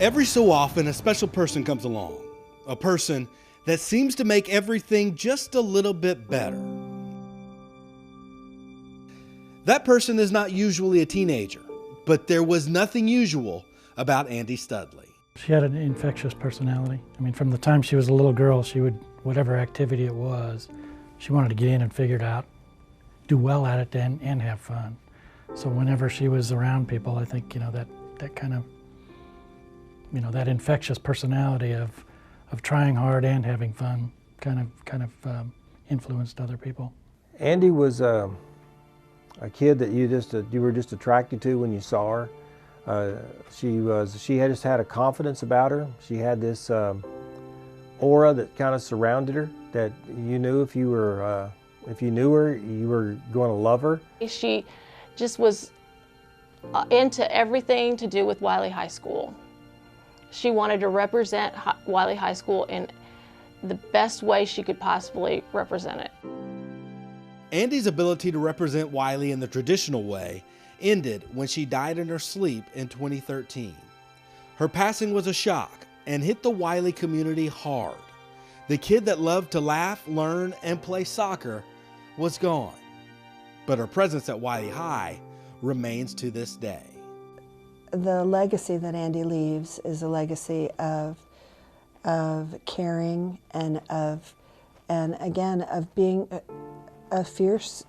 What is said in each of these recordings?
Every so often, a special person comes along, a person that seems to make everything just a little bit better. That person is not usually a teenager, but there was nothing usual about Andy Studley. She had an infectious personality. I mean, from the time she was a little girl, she would, whatever activity it was, she wanted to get in and figure it out, do well at it, and have fun. So whenever she was around people, I think, that kind of, that infectious personality of trying hard and having fun kind of influenced other people. Andy was a kid that you were just attracted to when you saw her. She just had a confidence about her. She had this aura that kind of surrounded her, that you knew if you knew her, you were going to love her. She just was into everything to do with Wiley High School. She wanted to represent Wiley High School in the best way she could possibly represent it. Andy's ability to represent Wiley in the traditional way ended when she died in her sleep in 2013. Her passing was a shock and hit the Wiley community hard. The kid that loved to laugh, learn, and play soccer was gone. But her presence at Wiley High remains to this day. The legacy that Andy leaves is a legacy of caring and again of being a fierce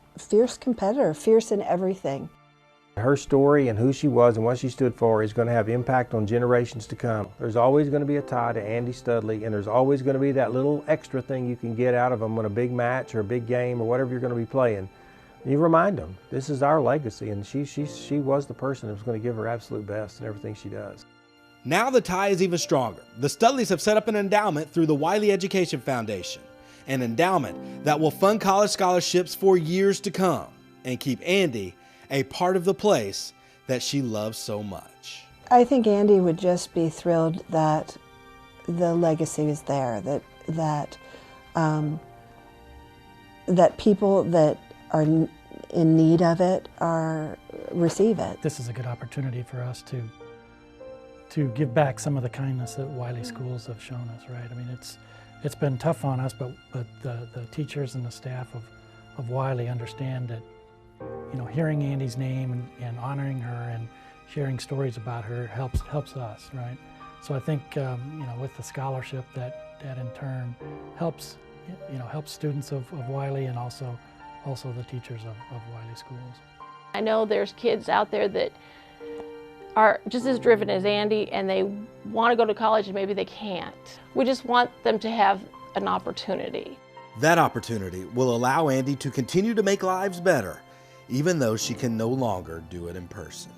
competitor, fierce in everything. Her story and who she was and what she stood for is going to have impact on generations to come. There's always going to be a tie to Andy Studley, and there's always going to be that little extra thing you can get out of them on a big match or a big game or whatever you're going to be playing. You remind them, this is our legacy, and she was the person that was going to give her absolute best in everything she does. Now the tie is even stronger. The Studleys have set up an endowment through the Wiley Education Foundation, an endowment that will fund college scholarships for years to come and keep Andy a part of the place that she loves so much. I think Andy would just be thrilled that the legacy is there, that people that are in need of it receive it. This is a good opportunity for us to give back some of the kindness that Wiley schools have shown us, right? I mean, it's been tough on us, but the teachers and the staff of Wiley understand that, hearing Andy's name and honoring her and sharing stories about her helps us, right? So I think, with the scholarship, that in turn helps students of Wiley and also the teachers of Wiley schools. I know there's kids out there that are just as driven as Andy, and they want to go to college and maybe they can't. We just want them to have an opportunity. That opportunity will allow Andy to continue to make lives better, even though she can no longer do it in person.